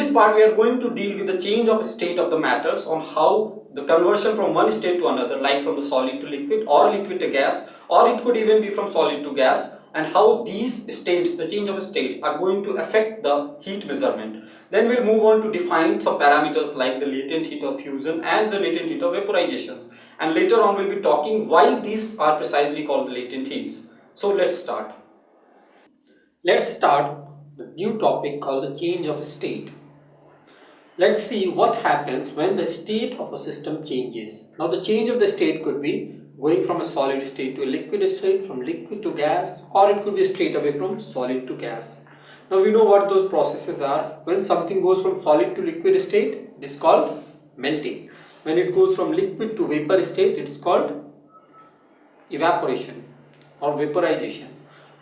this part we are going to deal with the change of state of the matters, on how the conversion from one state to another, like from the solid to liquid or liquid to gas, or it could even be from solid to gas, and how these states, the change of states, are going to affect the heat measurement. Then we'll move on to define some parameters like the latent heat of fusion and the latent heat of vaporizations, and later on we'll be talking why these are precisely called the latent heats. So let's start. Let's start the new topic called the change of state. Let's see what happens when the state of a system changes. Now the change of the state could be going from a solid state to a liquid state, from liquid to gas, or it could be straight away from solid to gas. Now we know what those processes are. When something goes from solid to liquid state, it is called melting. When it goes from liquid to vapor state, it is called evaporation or vaporization.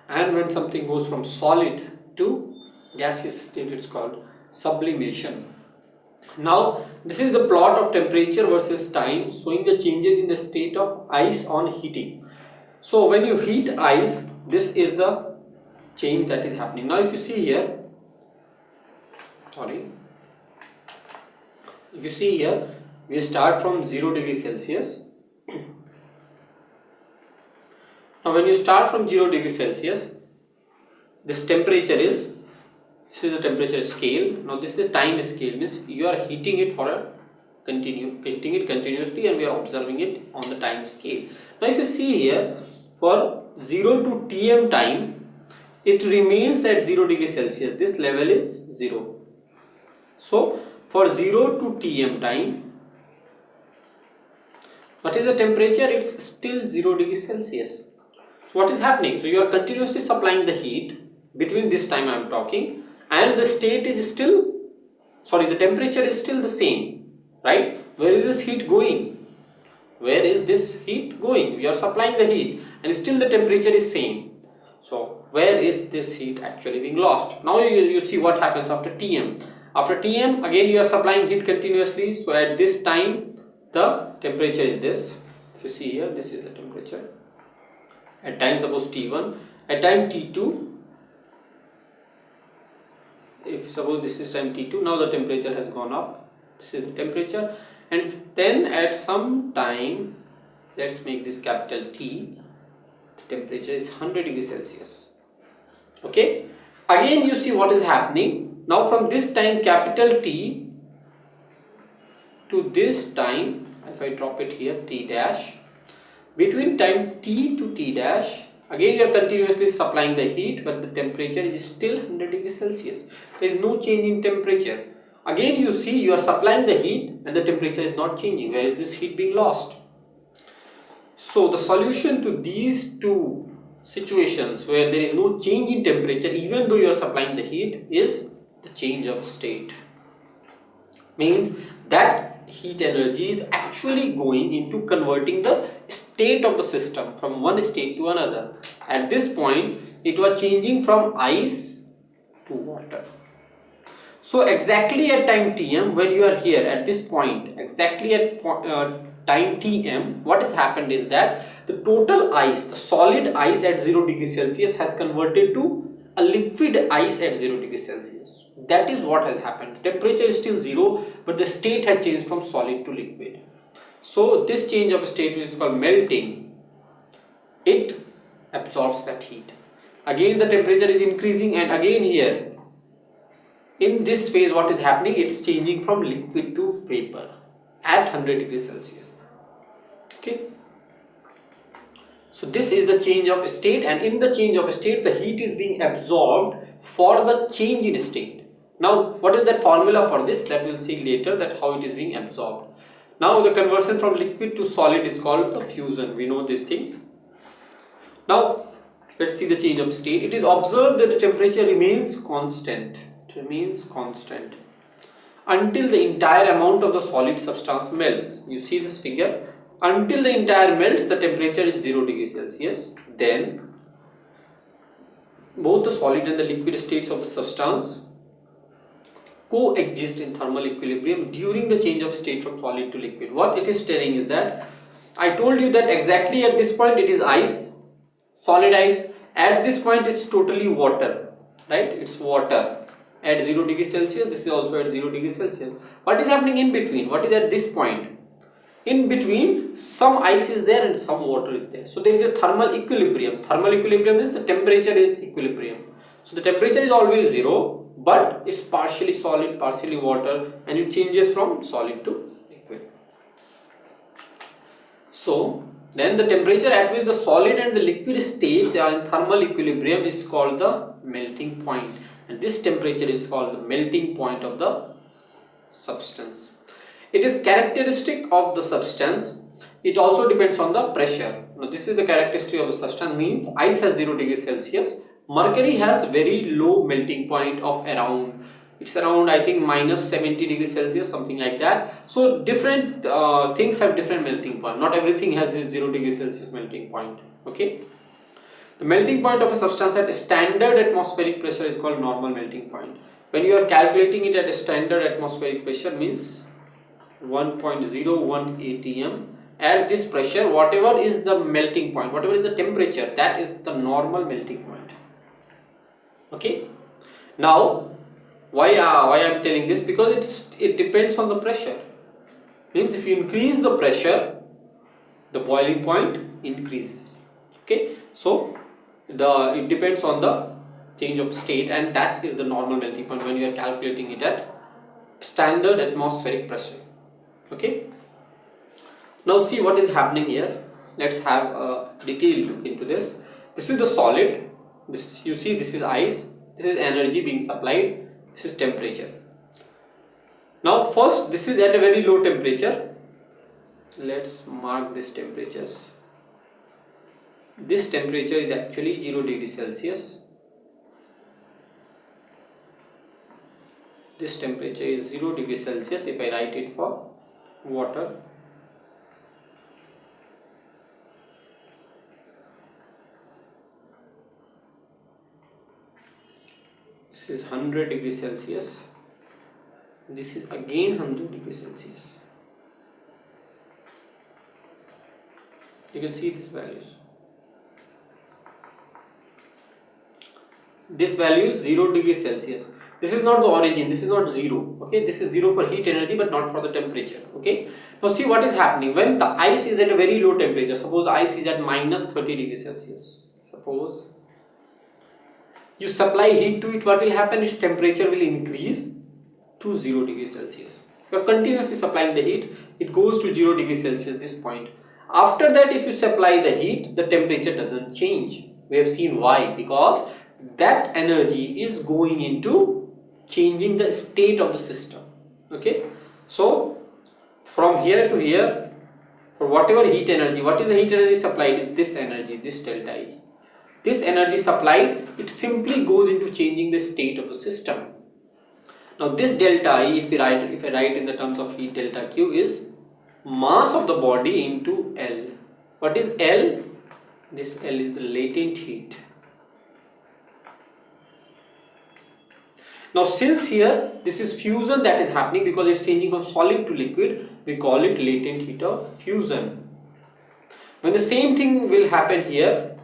And when something goes from solid to gaseous state, it's called sublimation. Now this is the plot of temperature versus time, showing the changes in the state of ice on heating. So when you heat ice, this is the change that is happening. Now if you see here, we start from 0 degrees Celsius. Now when you start from 0 degrees Celsius, this temperature is, this is the temperature scale. Now this is time scale, means you are heating it for a continuously, and we are observing it on the time scale. Now if you see here, for 0 to Tm time, it remains at 0 degrees Celsius. This level is 0. So for 0 to Tm time, what is the temperature? It's still 0 degrees Celsius. So what is happening? So you are continuously supplying the heat between this time I am talking, and the state is still, the temperature is still the same, right? Where is this heat going? Where is this heat going? We are supplying the heat and still the temperature is same. So where is this heat actually being lost? Now you see what happens after Tm. After Tm, again you are supplying heat continuously. So at this time, the temperature is this. If you see here, this is the temperature. At time suppose T1, at time T2, if suppose this is time T2, now the temperature has gone up. This is the temperature, and then at some time, let's make this capital T, the temperature is 100 degrees Celsius. Okay, again you see what is happening. Now from this time capital T to this time, if I drop it here, T dash, between time T to T dash, again you are continuously supplying the heat, but the temperature is still 100 degrees Celsius. There is no change in temperature. Again you see you are supplying the heat and the temperature is not changing. Where is this heat being lost? So the solution to these two situations where there is no change in temperature even though you are supplying the heat is the change of state. Means that heat energy is actually going into converting the state of the system from one state to another. At this point, it was changing from ice to water. So exactly at time Tm, when you are here at this point, exactly at time Tm, what has happened is that the total ice, the solid ice at 0 degrees Celsius has converted to a liquid ice at 0 degrees Celsius. That is what has happened. The temperature is still 0, but the state has changed from solid to liquid. So this change of state, which is called melting, it absorbs that heat. Again the temperature is increasing, and again here in this phase what is happening, it's changing from liquid to vapor at 100 degrees Celsius. Okay. So this is the change of state, and in the change of state the heat is being absorbed for the change in state. Now what is that formula for this? That we'll see later, that how it is being absorbed. Now the conversion from liquid to solid is called the fusion. We know these things. Now let's see the change of state. It is observed that the temperature remains constant. It remains constant until the entire amount of the solid substance melts. You see this figure. Until the entire melts, the temperature is 0 degrees Celsius. Then both the solid and the liquid states of the substance coexist in thermal equilibrium during the change of state from solid to liquid. What it is telling is that I told you that exactly at this point it is ice, solid ice. At this point it's totally water, right? It's water. at 0 degrees Celsius, this is also at 0 degrees Celsius. What is happening in between? What is at this point? In between, some ice is there and some water is there. So there is a thermal equilibrium. Thermal equilibrium is the temperature is equilibrium. So the temperature is always 0, but it's partially solid, partially water, and it changes from solid to liquid. So then the temperature at which the solid and the liquid states are in thermal equilibrium is called the melting point, and this temperature is called the melting point of the substance. It is characteristic of the substance. It also depends on the pressure. Now this is the characteristic of the substance, means ice has 0 degrees Celsius. Mercury has very low melting point of around, it's around I think minus 70 degrees Celsius, something like that. So different things have different melting point. Not everything has 0 degrees Celsius melting point. Okay. The melting point of a substance at standard atmospheric pressure is called normal melting point. When you are calculating it at a standard atmospheric pressure, means 1.01 atm, at this pressure, whatever is the melting point, whatever is the temperature, that is the normal melting point. Okay. Now why I am telling this? Because it depends on the pressure. Means if you increase the pressure, the boiling point increases. Okay. So it depends on the change of state, and that is the normal melting point when you are calculating it at standard atmospheric pressure. Okay. Now see what is happening here. Let's have a detailed look into this. This is the solid. This, you see, this is ice. This is energy being supplied. This is temperature. Now first, this is at a very low temperature. Let's mark these temperatures. This temperature is actually 0 degrees Celsius. This temperature is 0 degrees Celsius if I write it for water. This is 100 degrees Celsius. This is again 100 degrees Celsius. You can see these values. This value is 0 degrees Celsius. This is not the origin, this is not 0. Okay, this is 0 for heat energy but not for the temperature. Okay, now see what is happening when the ice is at a very low temperature. Suppose the ice is at minus 30 degrees Celsius. Suppose you supply heat to it, what will happen? Its temperature will increase to 0 degrees Celsius. You are continuously supplying the heat, it goes to 0 degrees Celsius, this point. After that, if you supply the heat, the temperature doesn't change. We have seen why. Because that energy is going into changing the state of the system. Okay. So from here to here, for whatever heat energy, what is the heat energy supplied? Is this energy, this delta E. This energy supplied, it simply goes into changing the state of the system. Now this delta E, if I write in the terms of heat, delta Q is mass of the body into L. What is L? This L is the latent heat. Now since here this is fusion that is happening because it's changing from solid to liquid, we call it latent heat of fusion. When the same thing will happen here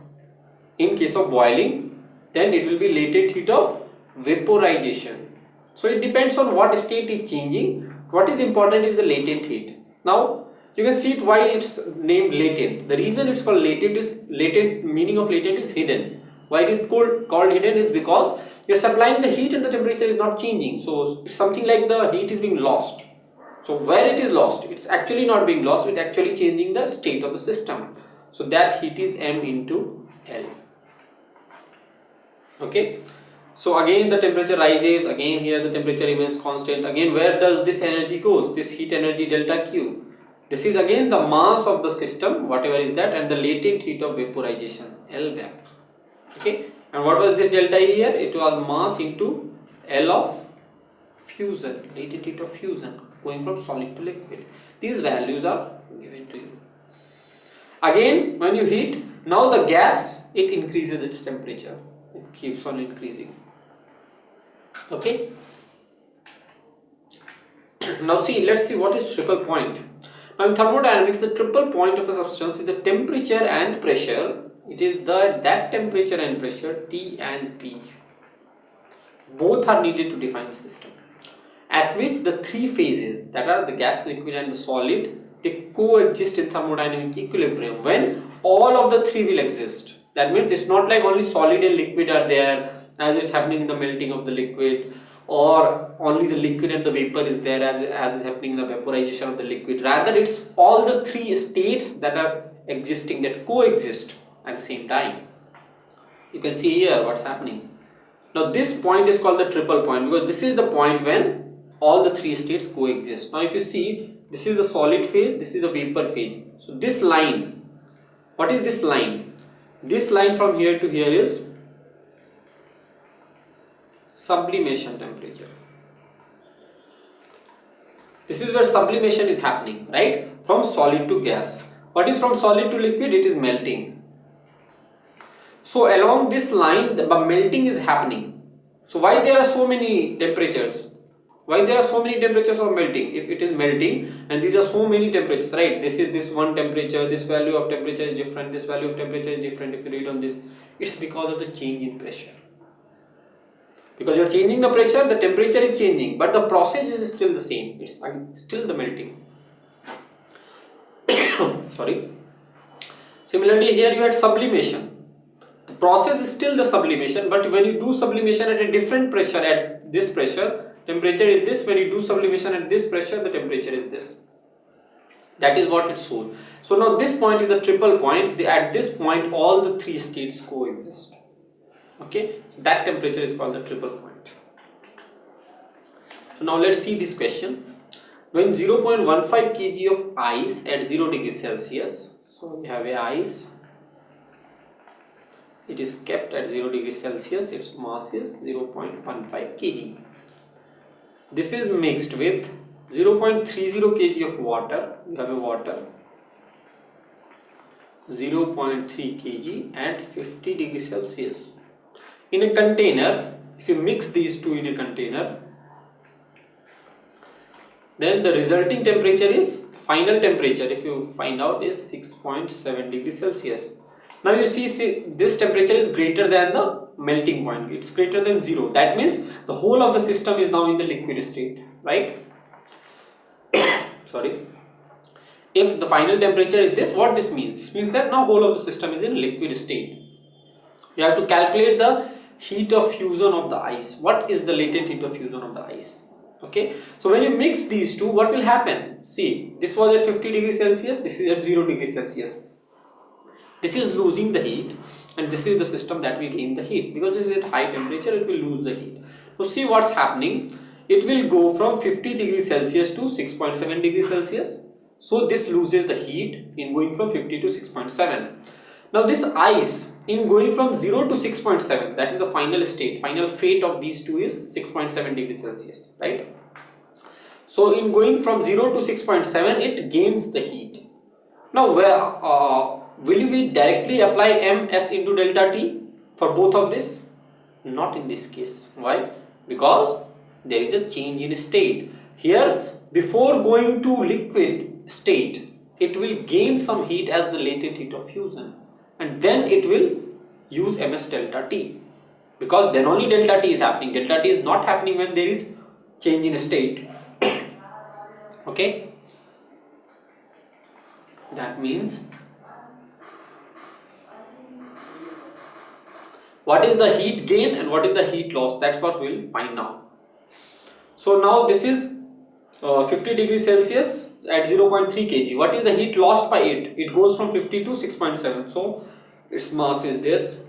in case of boiling, then it will be latent heat of vaporization. So it depends on what state is changing. What is important is the latent heat. Now you can see it why it's named latent. The reason it's called latent is meaning of latent is hidden. Why it is called hidden is because you're supplying the heat and the temperature is not changing. So it's something like the heat is being lost. So where it is lost, it's actually not being lost, it's actually changing the state of the system. So that heat is M into L. Okay. So again the temperature rises, again here the temperature remains constant. Again, where does this energy goes? This heat energy delta Q. This is again the mass of the system, whatever is that, and the latent heat of vaporization, L vap. Okay. And what was this delta E here? It was mass into L of fusion, latent heat of fusion, going from solid to liquid. These values are given to you. Again, when you heat, now the gas, it increases its temperature. It keeps on increasing. Okay. Now see, let's see what is triple point. Now in thermodynamics, the triple point of a substance is the temperature and pressure. It is that temperature and pressure T and P. Both are needed to define the system, at which the three phases, that are the gas, liquid and the solid, they coexist in thermodynamic equilibrium when all of the three will exist. That means it's not like only solid and liquid are there as it's happening in the melting of the liquid, or only the liquid and the vapor is there as is happening in the vaporization of the liquid. Rather, it's all the three states that are existing, that coexist at the same time. You can see here what's happening. Now this point is called the triple point, because this is the point when all the three states coexist. Now if you see, this is the solid phase, this is the vapor phase. So this line, what is this line? This line from here to here is sublimation temperature. This is where sublimation is happening, right? From solid to gas. What is from solid to liquid? It is melting. So along this line, the melting is happening. So why there are so many temperatures? Why there are so many temperatures of melting? If it is melting and these are so many temperatures, right? This is this one temperature, this value of temperature is different, this value of temperature is different. If you read on this, it's because of the change in pressure. Because you are changing the pressure, the temperature is changing, but the process is still the same. It's still the melting. Sorry. Similarly, here you had sublimation. The process is still the sublimation, but when you do sublimation at a different pressure, at this pressure, temperature is this. When you do sublimation at this pressure, the temperature is this. That is what it shows. So now this point is the triple point. At this point, all the three states coexist. Okay, that temperature is called the triple point. So now let's see this question. When 0.15 kg of ice at 0 degrees Celsius, so we have a ice, it is kept at 0 degrees Celsius, its mass is 0.15 kg. This is mixed with 0.30 kg of water. You have a water, 0.3 kg at 50 degrees Celsius. In a container, if you mix these two in a container, then the resulting temperature is, final temperature, if you find out, is 6.7 degrees Celsius. Now you see this temperature is greater than the melting point. It's greater than 0. That means the whole of the system is now in the liquid state, right? Sorry. If the final temperature is this, what this means? This means that now whole of the system is in liquid state. You have to calculate the heat of fusion of the ice. What is the latent heat of fusion of the ice? Okay, so when you mix these two, what will happen? See, this was at 50 degrees Celsius, this is at 0 degrees Celsius. This is losing the heat, and this is the system that will gain the heat. Because this is at high temperature, it will lose the heat. So see what's happening. It will go from 50 degrees Celsius to 6.7 degrees Celsius. So this loses the heat in going from 50 to 6.7. Now this ice, in going from 0 to 6.7, that is the final state, final fate of these two is 6.7 degrees Celsius, right? So in going from 0 to 6.7, it gains the heat. Now will we directly apply ms into delta T for both of this? Not in this case. Why? Because there is a change in state. Here, before going to liquid state, it will gain some heat as the latent heat of fusion, and then it will use ms delta T, because then only delta T is happening. Delta T is not happening when there is change in state. Okay, that means what is the heat gain and what is the heat loss? That's what we will find now. So now this is 50 degrees Celsius at 0.3 kg. What is the heat lost by it? It goes from 50 to 6.7. So its mass is this.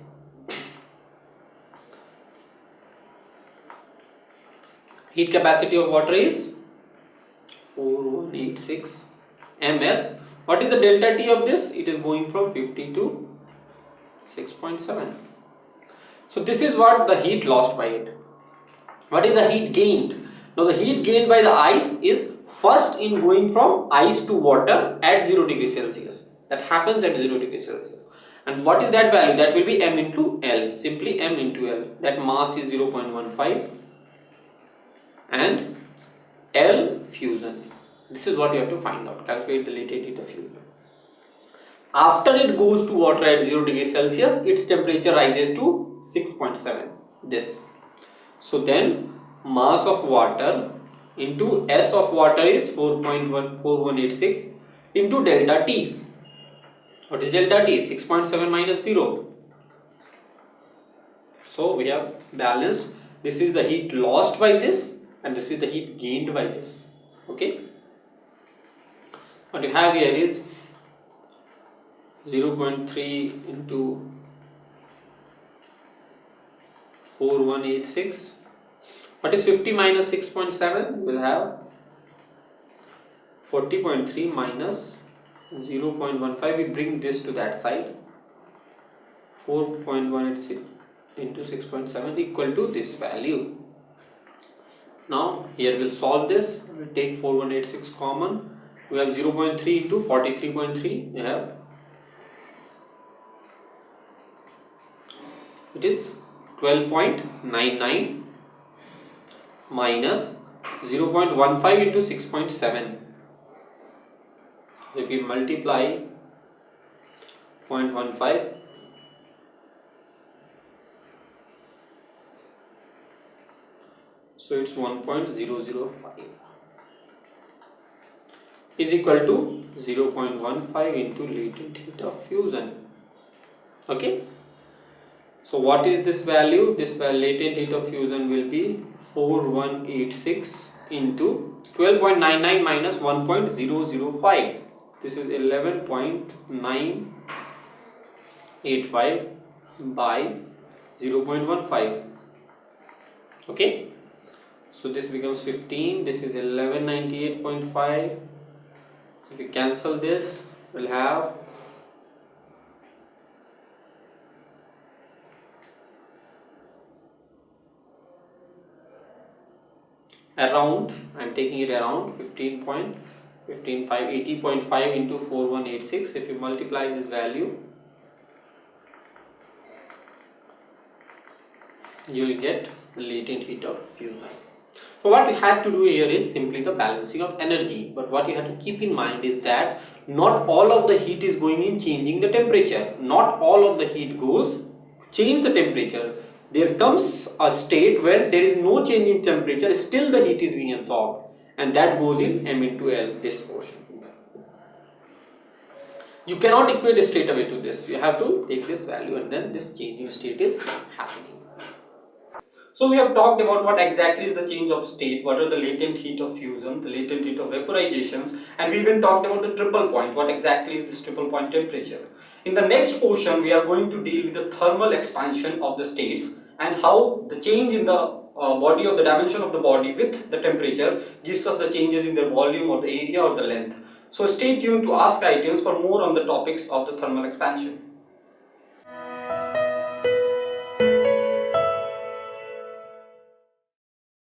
Heat capacity of water is 4186 ms. What is the delta T of this? It is going from 50 to 6.7. So this is what the heat lost by it. What is the heat gained? Now the heat gained by the ice is first in going from ice to water at 0 degrees Celsius. That happens at 0 degrees Celsius. And what is that value? That will be m into L. Simply m into L. That mass is 0.15 and L fusion. This is what you have to find out. Calculate the latent heat of fusion. After it goes to water at 0 degrees Celsius, its temperature rises to 6.7. This. So then mass of water into S of water is 4.4186 into delta T. What is delta T? 6.7 minus 0. So we have balanced. This is the heat lost by this and this is the heat gained by this. Okay. What you have here is 0.3 into 4186. What is 50 minus 6.7? We will have 40.3 minus 0.15. We bring this to that side. 4.186 into 6.7 equal to this value. Now here we'll solve this. We'll take 4186 common. We have 0.3 into 43.3. We have it is 12.99 minus 0.15 into 6.7. If we multiply 0.15, so it's 1.005 is equal to 0.15 into latent heat of fusion. Okay. So what is this value? This latent heat of fusion will be 4186 into 12.99 minus 1.005. This is 11.985 by 0.15. Okay. So this becomes 15. This is 1198.5. If we cancel this, we'll have around, I'm taking it around 80.5 into 4186. If you multiply this value, you will get the latent heat of fusion. So what we had to do here is simply the balancing of energy, but what you have to keep in mind is that not all of the heat is going in changing the temperature. Not all of the heat goes to change the temperature. There comes a state where there is no change in temperature, still the heat is being absorbed, and that goes in M into L, this portion. You cannot equate straight away to this. You have to take this value and then this changing state is happening. So we have talked about what exactly is the change of state, what are the latent heat of fusion, the latent heat of vaporizations, and we even talked about the triple point, what exactly is this triple point temperature. In the next portion, we are going to deal with the thermal expansion of the states and how the change in the body or the dimension of the body with the temperature gives us the changes in the volume or the area or the length. So stay tuned to Ask IITians for more on the topics of the thermal expansion.